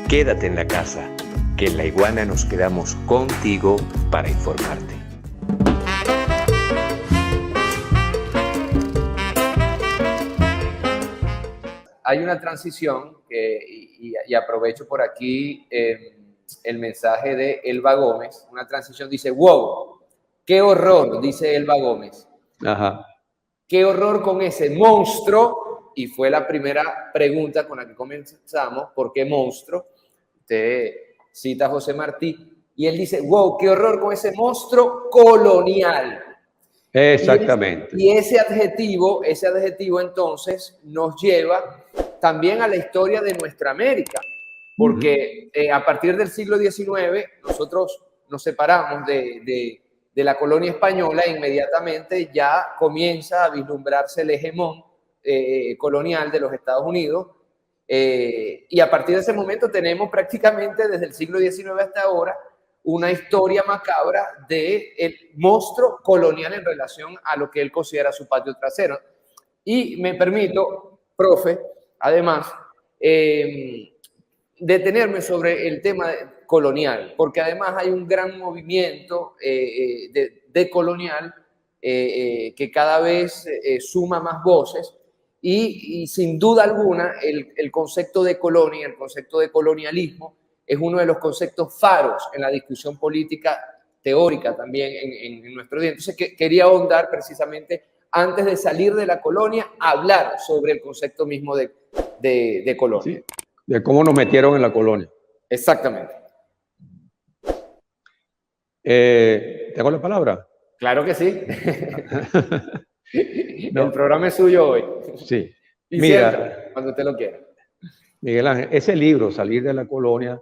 Quédate en la casa, que en La Iguana nos quedamos contigo para informarte. Hay una transición y aprovecho por aquí el mensaje de Elba Gómez. Una transición dice, wow, qué horror, dice Elba Gómez. Ajá. Qué horror con ese monstruo. Y fue la primera pregunta con la que comenzamos. ¿Por qué monstruo? Usted cita a José Martí. Y él dice, wow, qué horror con ese monstruo colonial. Exactamente. Y ese adjetivo entonces nos lleva también a la historia de nuestra América, porque a partir del siglo XIX nosotros nos separamos de la colonia española e inmediatamente ya comienza a vislumbrarse el hegemón colonial de los Estados Unidos, y a partir de ese momento tenemos prácticamente desde el siglo XIX hasta ahora una historia macabra del monstruo colonial en relación a lo que él considera su patio trasero. Y me permito, profe, además, detenerme sobre el tema colonial, porque además hay un gran movimiento de colonial que cada vez suma más voces y sin duda alguna el concepto de colonia, el concepto de colonialismo, es uno de los conceptos faros en la discusión política teórica también en nuestro día. Entonces, quería ahondar precisamente, antes de salir de la colonia, hablar sobre el concepto mismo de colonia. Sí, de cómo nos metieron en la colonia. Exactamente. ¿Tengo la palabra? Claro que sí. No. El programa es suyo hoy. Sí. Y mira, siéntate, cuando usted lo quiera. Miguel Ángel, ese libro, Salir de la Colonia,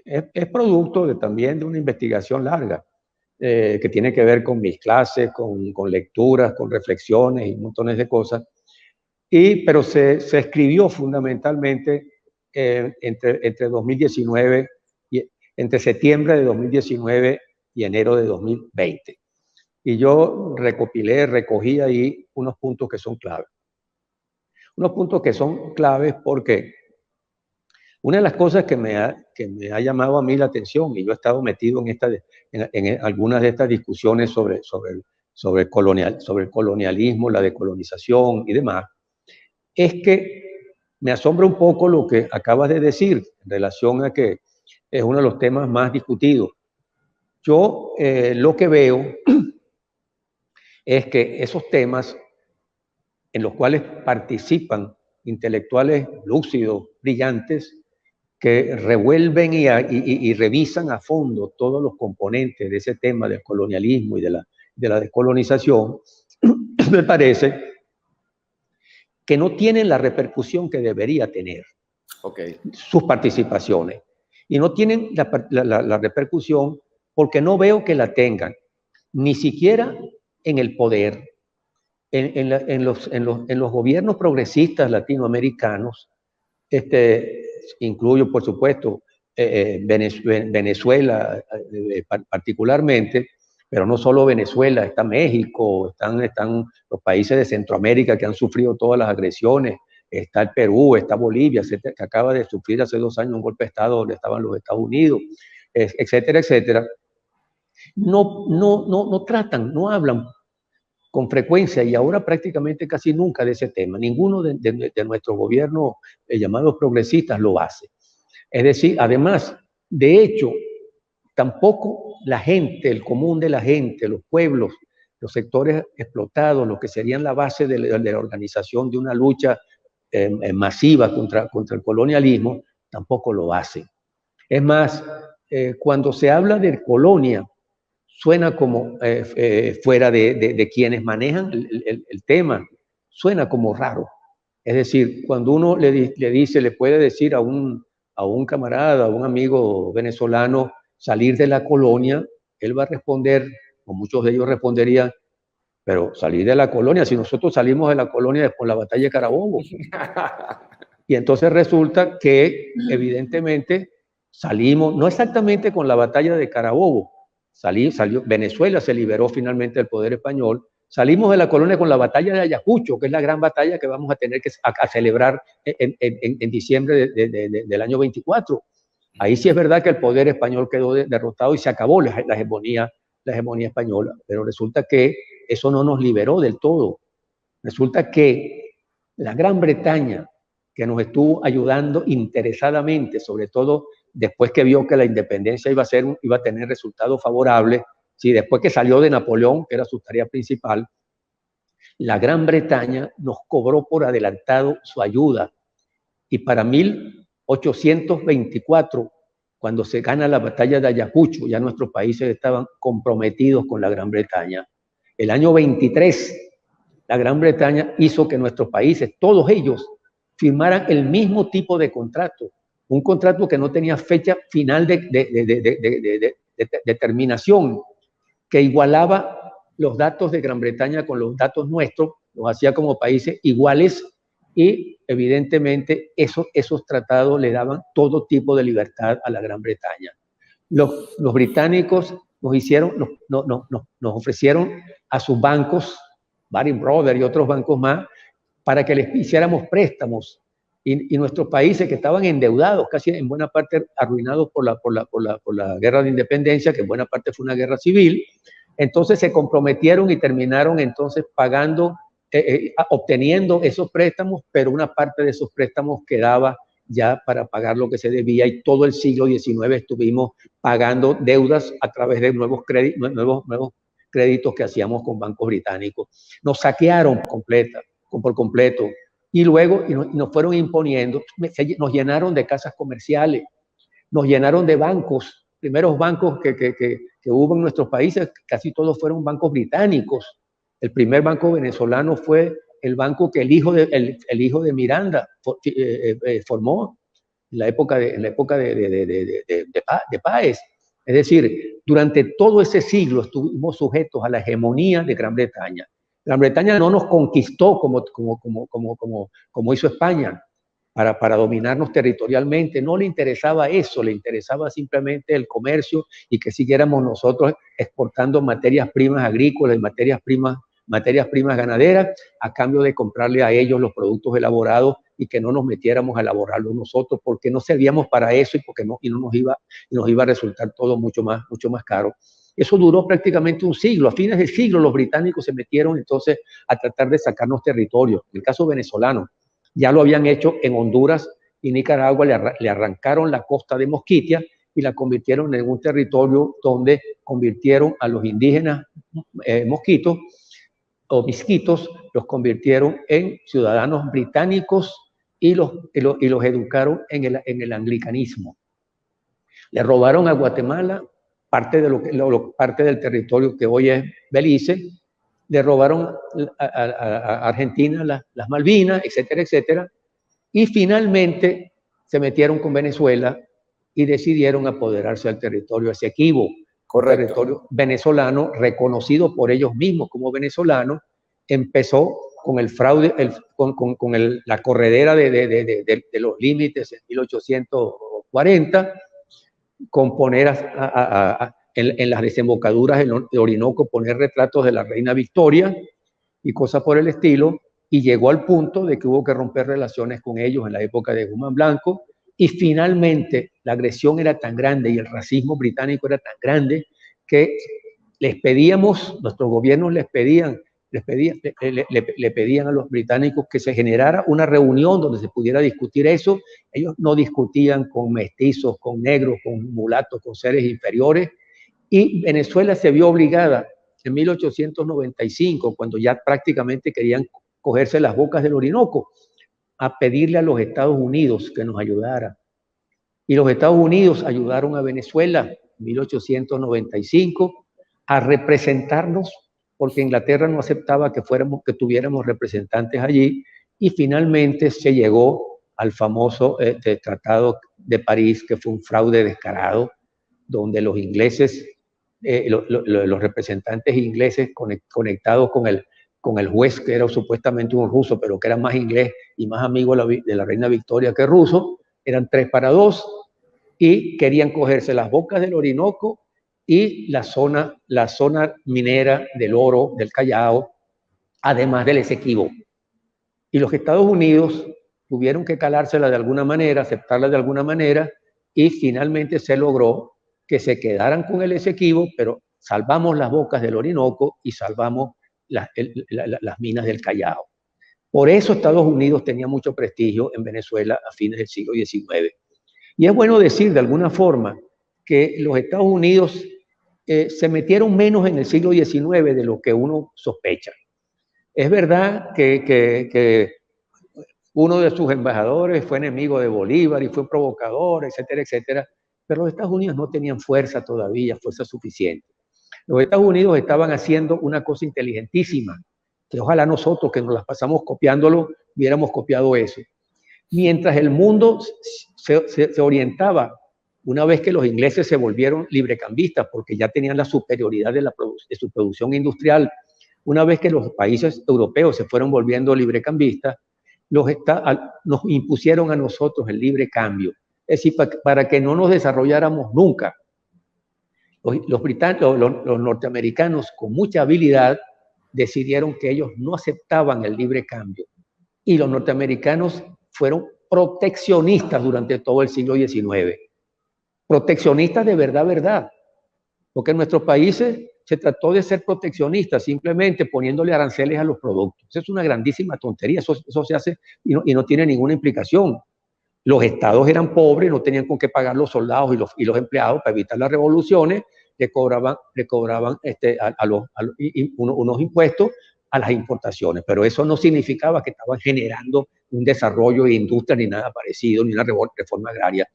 es producto también de una investigación larga que tiene que ver con mis clases, con lecturas, con reflexiones y montones de cosas. Pero se escribió fundamentalmente entre 2019, entre septiembre de 2019 y enero de 2020. Y yo recogí ahí unos puntos que son claves. Unos puntos que son claves porque una de las cosas que me ha llamado a mí la atención, y yo he estado metido en algunas de estas discusiones sobre el colonialismo, la decolonización y demás, es que me asombra un poco lo que acabas de decir en relación a que es uno de los temas más discutidos. Yo lo que veo es que esos temas en los cuales participan intelectuales lúcidos, brillantes, que revuelven y revisan a fondo todos los componentes de ese tema del colonialismo y de la descolonización, me parece que no tienen la repercusión que debería tener sus participaciones. Y no tienen la repercusión porque no veo que la tengan, ni siquiera en el poder. En los gobiernos progresistas latinoamericanos, incluyo, por supuesto, Venezuela particularmente, pero no solo Venezuela, está México, están los países de Centroamérica que han sufrido todas las agresiones, está el Perú, está Bolivia, que acaba de sufrir hace 2 años un golpe de Estado donde estaban los Estados Unidos, etcétera, etcétera. No tratan, no hablan con frecuencia y ahora prácticamente casi nunca de ese tema. Ninguno de nuestros gobiernos llamados progresistas lo hace. Es decir, además, de hecho, tampoco la gente, el común de la gente, los pueblos, los sectores explotados, los que serían la base de la organización de una lucha masiva contra el colonialismo, tampoco lo hacen. Es más, cuando se habla de colonia, suena como fuera de quienes manejan el tema, suena como raro. Es decir, cuando uno le puede decir a un camarada, a un amigo venezolano, salir de la colonia, él va a responder, o muchos de ellos responderían, pero salir de la colonia, si nosotros salimos de la colonia con la batalla de Carabobo. Y entonces resulta que evidentemente salimos, no exactamente con la batalla de Carabobo, Venezuela se liberó finalmente del poder español, salimos de la colonia con la batalla de Ayacucho, que es la gran batalla que vamos a tener a celebrar en diciembre del año 24. Ahí sí es verdad que el poder español quedó derrotado y se acabó la hegemonía española, pero resulta que eso no nos liberó del todo. Resulta que la Gran Bretaña, que nos estuvo ayudando interesadamente, sobre todo después que vio que la independencia iba a tener resultados favorables, ¿sí? Después que salió de Napoleón, que era su tarea principal, la Gran Bretaña nos cobró por adelantado su ayuda. Y para 1824, cuando se gana la batalla de Ayacucho, ya nuestros países estaban comprometidos con la Gran Bretaña. El año 23, la Gran Bretaña hizo que nuestros países, todos ellos, firmaran el mismo tipo de contrato, un contrato que no tenía fecha final de terminación, que igualaba los datos de Gran Bretaña con los datos nuestros, los hacía como países iguales, y evidentemente esos tratados le daban todo tipo de libertad a la Gran Bretaña. Los británicos nos ofrecieron a sus bancos, Baring Brothers y otros bancos más, para que les hiciéramos préstamos, y nuestros países que estaban endeudados, casi en buena parte arruinados por la guerra de independencia, que en buena parte fue una guerra civil, entonces se comprometieron y terminaron entonces pagando, obteniendo esos préstamos, pero una parte de esos préstamos quedaba ya para pagar lo que se debía, y todo el siglo XIX estuvimos pagando deudas a través de nuevos créditos que hacíamos con bancos británicos. Nos saquearon por completo, y luego nos fueron imponiendo, nos llenaron de casas comerciales, nos llenaron de bancos. Primeros bancos que hubo en nuestros países, casi todos fueron bancos británicos. El primer banco venezolano fue el banco que el hijo de Miranda formó en la época de Páez. Es decir, durante todo ese siglo estuvimos sujetos a la hegemonía de Gran Bretaña. Gran Bretaña no nos conquistó como hizo España para dominarnos territorialmente. No le interesaba eso, le interesaba simplemente el comercio y que siguiéramos nosotros exportando materias primas agrícolas y materias primas ganaderas a cambio de comprarle a ellos los productos elaborados, y que no nos metiéramos a elaborarlos nosotros, porque no servíamos para eso, y porque nos iba a resultar todo mucho más caro. Eso duró prácticamente un siglo. A fines del siglo los británicos se metieron entonces a tratar de sacarnos territorio. En el caso venezolano, ya lo habían hecho en Honduras y Nicaragua, le arrancaron la costa de Mosquitia y la convirtieron en un territorio donde convirtieron a los indígenas mosquitos o misquitos, los convirtieron en ciudadanos británicos y los educaron en el anglicanismo. Le robaron a Guatemala parte del territorio que hoy es Belice, le robaron a Argentina las Malvinas, etcétera, etcétera, y finalmente se metieron con Venezuela y decidieron apoderarse del territorio Esequibo. Correcto. El territorio venezolano, reconocido por ellos mismos como venezolano, empezó con el fraude, con la corredera de los límites en 1840, con poner en las desembocaduras del Orinoco, poner retratos de la reina Victoria y cosas por el estilo, y llegó al punto de que hubo que romper relaciones con ellos en la época de Guzmán Blanco, y finalmente la agresión era tan grande y el racismo británico era tan grande que nuestros gobiernos le pedían a los británicos que se generara una reunión donde se pudiera discutir eso. Ellos no discutían con mestizos, con negros, con mulatos, con seres inferiores, y Venezuela se vio obligada en 1895, cuando ya prácticamente querían cogerse las bocas del Orinoco, a pedirle a los Estados Unidos que nos ayudara. Y los Estados Unidos ayudaron a Venezuela en 1895 a representarnos, porque Inglaterra no aceptaba que tuviéramos representantes allí, y finalmente se llegó al famoso Tratado de París, que fue un fraude descarado, donde los ingleses, los representantes ingleses conectados con el juez, que era supuestamente un ruso, pero que era más inglés y más amigo de la reina Victoria que ruso, eran 3-2, y querían cogerse las bocas del Orinoco y la zona minera del oro del Callao, además del Esequibo. Y los Estados Unidos tuvieron que calársela de alguna manera, aceptarla de alguna manera, y finalmente se logró que se quedaran con el Esequibo, pero salvamos las bocas del Orinoco y salvamos las minas del Callao. Por eso Estados Unidos tenía mucho prestigio en Venezuela a fines del siglo XIX. Y es bueno decir de alguna forma que los Estados Unidos se metieron menos en el siglo XIX de lo que uno sospecha. Es verdad que uno de sus embajadores fue enemigo de Bolívar y fue provocador, etcétera, etcétera, pero los Estados Unidos no tenían fuerza todavía, fuerza suficiente. Los Estados Unidos estaban haciendo una cosa inteligentísima, que ojalá nosotros que nos las pasamos copiándolo, hubiéramos copiado eso. Mientras el mundo se orientaba, una vez que los ingleses se volvieron librecambistas, porque ya tenían la superioridad de su producción industrial, una vez que los países europeos se fueron volviendo librecambistas, nos impusieron a nosotros el libre cambio. Es decir, para que no nos desarrolláramos nunca. Los norteamericanos, con mucha habilidad, decidieron que ellos no aceptaban el libre cambio. Y los norteamericanos fueron proteccionistas durante todo el siglo XIX. Proteccionistas de verdad. Porque en nuestros países se trató de ser proteccionistas, simplemente poniéndole aranceles a los productos. Eso es una grandísima tontería, eso se hace y no tiene ninguna implicación. Los estados eran pobres, no tenían con qué pagar los soldados y los empleados para evitar las revoluciones, le cobraban unos impuestos a las importaciones, pero eso no significaba que estaban generando un desarrollo de industria ni nada parecido, ni una reforma agraria.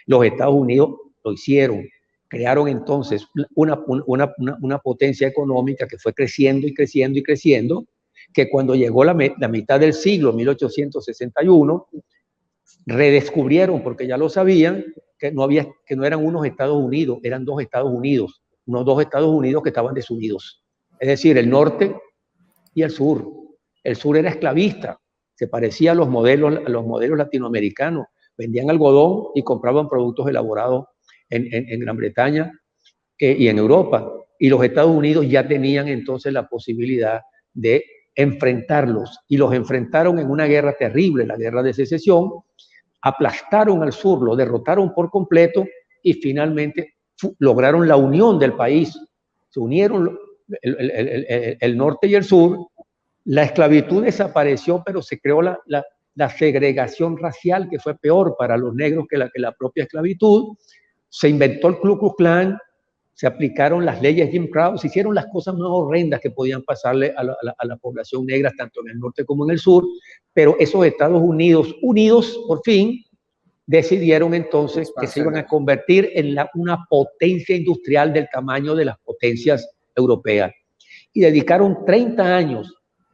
Los Estados Unidos lo hicieron, crearon entonces una potencia económica que fue creciendo y creciendo y creciendo, que cuando llegó la mitad del siglo, 1861, redescubrieron, porque ya lo sabían, que no eran unos Estados Unidos, eran dos Estados Unidos, unos dos Estados Unidos que estaban desunidos. Es decir, el norte y el sur. El sur era esclavista, se parecía a los modelos latinoamericanos. Vendían algodón y compraban productos elaborados en Gran Bretaña y en Europa. Y los Estados Unidos ya tenían entonces la posibilidad de enfrentarlos. Y los enfrentaron en una guerra terrible, la Guerra de Secesión. Aplastaron al sur, lo derrotaron por completo y finalmente lograron la unión del país. Se unieron el norte y el sur. La esclavitud desapareció, pero se creó la segregación racial, que fue peor para los negros que la propia esclavitud. Se inventó el Ku Klux Klan, se aplicaron las leyes Jim Crow, se hicieron las cosas más horrendas que podían pasarle a la población negra, tanto en el norte como en el sur, pero esos Estados Unidos unidos, por fin, decidieron entonces que se iban a convertir en una potencia industrial del tamaño de las potencias europeas. Y dedicaron 30 años,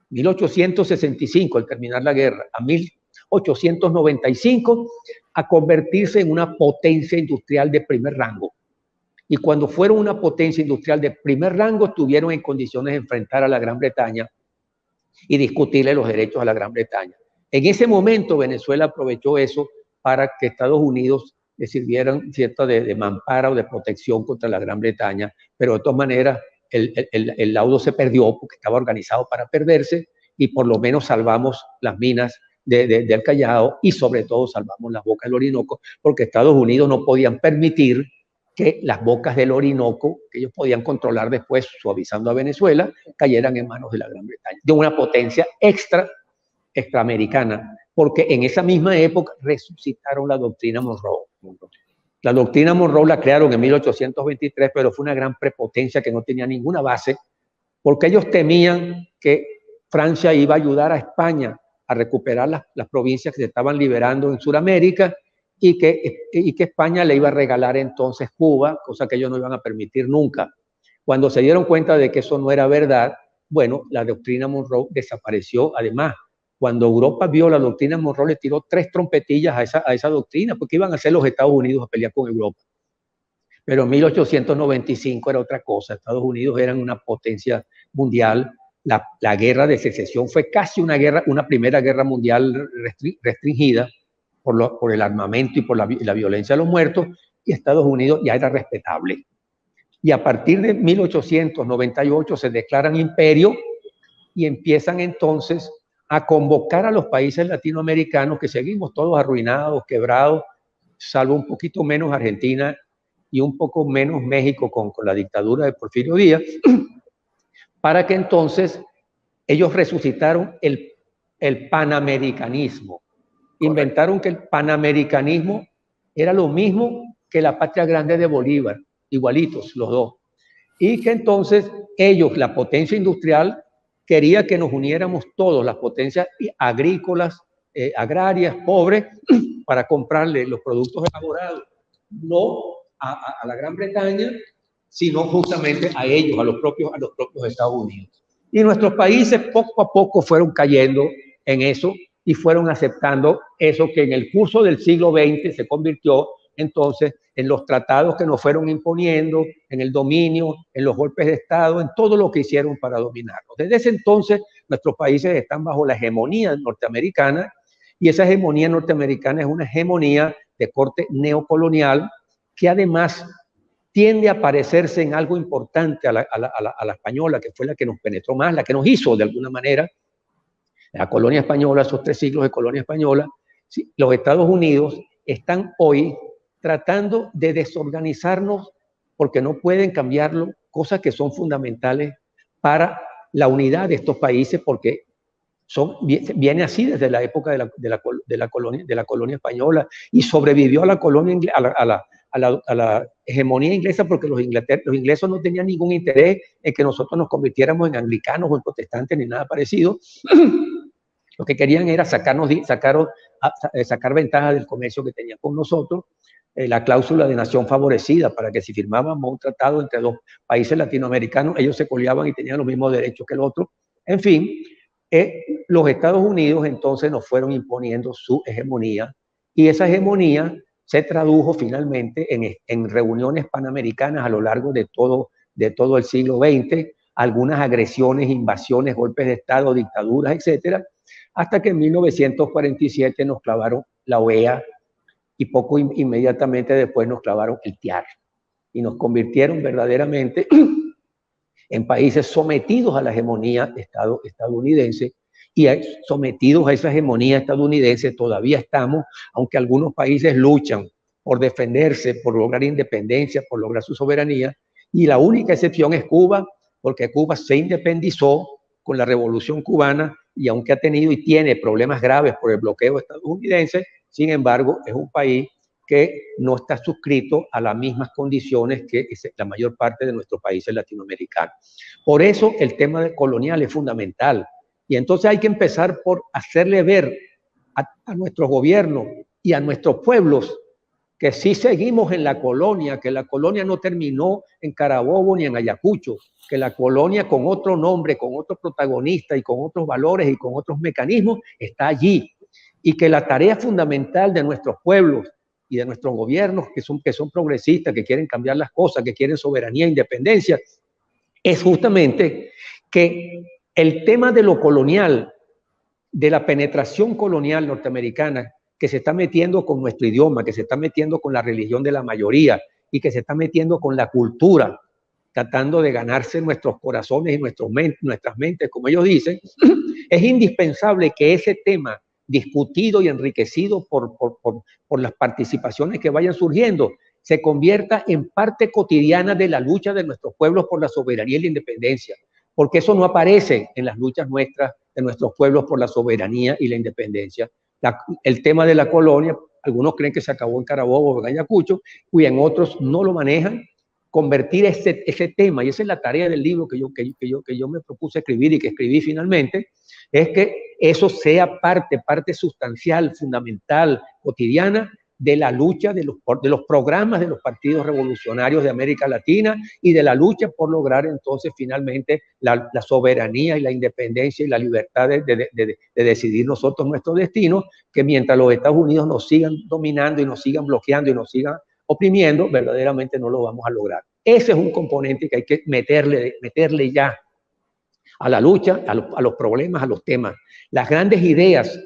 1865, al terminar la guerra, a 1895, a convertirse en una potencia industrial de primer rango. Y cuando fueron una potencia industrial de primer rango, estuvieron en condiciones de enfrentar a la Gran Bretaña y discutirle los derechos a la Gran Bretaña. En ese momento, Venezuela aprovechó eso para que Estados Unidos le sirvieran cierta de mampara o de protección contra la Gran Bretaña, pero de todas maneras el laudo se perdió porque estaba organizado para perderse y por lo menos salvamos las minas del Callao y sobre todo salvamos las bocas del Orinoco, porque Estados Unidos no podían permitir que las bocas del Orinoco, que ellos podían controlar después suavizando a Venezuela, cayeran en manos de la Gran Bretaña, de una potencia extraamericana, porque en esa misma época resucitaron la doctrina Monroe. La doctrina Monroe la crearon en 1823, pero fue una gran prepotencia que no tenía ninguna base, porque ellos temían que Francia iba a ayudar a España a recuperar las provincias que se estaban liberando en Sudamérica y que España le iba a regalar entonces Cuba, cosa que ellos no iban a permitir nunca. Cuando se dieron cuenta de que eso no era verdad, bueno, la doctrina Monroe desapareció. Además, cuando Europa vio la doctrina Monroe, le tiró 3 trompetillas a esa doctrina, porque iban a ser los Estados Unidos a pelear con Europa. Pero en 1895 era otra cosa. Estados Unidos eran una potencia mundial. La guerra de secesión fue casi una primera guerra mundial restringida por el armamento y por la violencia de los muertos, y Estados Unidos ya era respetable. Y a partir de 1898 se declaran imperio y empiezan entonces a convocar a los países latinoamericanos, que seguimos todos arruinados, quebrados, salvo un poquito menos Argentina y un poco menos México con la dictadura de Porfirio Díaz, para que entonces ellos resucitaron el panamericanismo. Inventaron que el panamericanismo era lo mismo que la patria grande de Bolívar, igualitos los dos. Y que entonces ellos, la potencia industrial, quería que nos uniéramos todos, las potencias agrícolas, agrarias, pobres, para comprarle los productos elaborados, no a la Gran Bretaña, sino justamente a ellos, a los propios Estados Unidos. Y nuestros países poco a poco fueron cayendo en eso y fueron aceptando eso que en el curso del siglo XX se convirtió entonces en los tratados que nos fueron imponiendo, en el dominio, en los golpes de Estado, en todo lo que hicieron para dominarnos. Desde ese entonces nuestros países están bajo la hegemonía norteamericana, y esa hegemonía norteamericana es una hegemonía de corte neocolonial que además tiende a parecerse en algo importante a la española, que fue la que nos penetró más, la que nos hizo de alguna manera, la colonia española, esos 3 siglos de colonia española. Sí, los Estados Unidos están hoy tratando de desorganizarnos porque no pueden cambiarlo, cosas que son fundamentales para la unidad de estos países, porque viene así desde la época de la colonia española, y sobrevivió a la colonia, a la hegemonía inglesa, porque los ingleses no tenían ningún interés en que nosotros nos convirtiéramos en anglicanos o en protestantes ni nada parecido. Lo que querían era sacar ventaja del comercio que tenían con nosotros, la cláusula de nación favorecida, para que si firmábamos un tratado entre 2 países latinoamericanos, ellos se coleaban y tenían los mismos derechos que el otro. En fin, los Estados Unidos entonces nos fueron imponiendo su hegemonía, y esa hegemonía se tradujo finalmente en reuniones panamericanas a lo largo de todo el siglo XX, algunas agresiones, invasiones, golpes de Estado, dictaduras, etcétera, hasta que en 1947 nos clavaron la OEA, y poco inmediatamente después nos clavaron el TIAR, y nos convirtieron verdaderamente en países sometidos a la hegemonía estadounidense, y sometidos a esa hegemonía estadounidense todavía estamos, aunque algunos países luchan por defenderse, por lograr independencia, por lograr su soberanía, y la única excepción es Cuba, porque Cuba se independizó con la Revolución Cubana, y aunque ha tenido y tiene problemas graves por el bloqueo estadounidense, sin embargo, es un país que no está suscrito a las mismas condiciones que la mayor parte de nuestros países latinoamericanos. Por eso el tema colonial es fundamental. Y entonces hay que empezar por hacerle ver a nuestros gobiernos y a nuestros pueblos que sí seguimos en la colonia, que la colonia no terminó en Carabobo ni en Ayacucho, que la colonia con otro nombre, con otro protagonista y con otros valores y con otros mecanismos está allí. Y que la tarea fundamental de nuestros pueblos y de nuestros gobiernos, que son progresistas, que quieren cambiar las cosas, que quieren soberanía e independencia, es justamente que el tema de lo colonial, de la penetración colonial norteamericana, que se está metiendo con nuestro idioma, que se está metiendo con la religión de la mayoría y que se está metiendo con la cultura, tratando de ganarse nuestros corazones y nuestras mentes, como ellos dicen, es indispensable que ese tema, discutido y enriquecido por las participaciones que vayan surgiendo, se convierta en parte cotidiana de la lucha de nuestros pueblos por la soberanía y la independencia, porque eso no aparece en las luchas nuestras, de nuestros pueblos por la soberanía y la independencia. El tema de la colonia, algunos creen que se acabó en Carabobo o en Ayacucho, y en otros no lo manejan. Convertir ese tema, y esa es la tarea del libro que yo me propuse escribir y que escribí finalmente, es que eso sea parte sustancial, fundamental, cotidiana de la lucha de los programas de los partidos revolucionarios de América Latina, y de la lucha por lograr entonces finalmente la soberanía y la independencia y la libertad de decidir nosotros nuestro destino, que mientras los Estados Unidos nos sigan dominando y nos sigan bloqueando y nos sigan oprimiendo, verdaderamente no lo vamos a lograr. Ese es un componente que hay que meterle ya a la lucha, a los problemas, a los temas. Las grandes ideas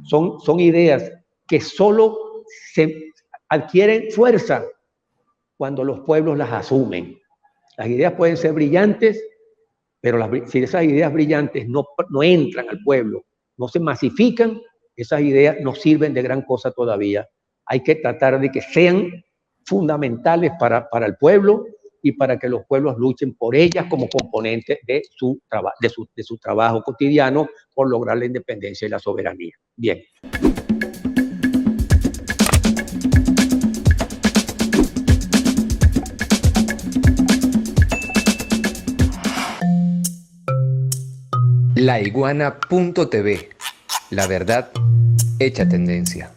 son ideas que solo se adquieren fuerza cuando los pueblos las asumen. Las ideas pueden ser brillantes, pero si esas ideas brillantes no entran al pueblo, no se masifican, esas ideas no sirven de gran cosa todavía hay que tratar de que sean fundamentales para el pueblo y para que los pueblos luchen por ellas como componente de su trabajo cotidiano por lograr la independencia y la soberanía. Bien. Laiguana.tv, la verdad hecha tendencia.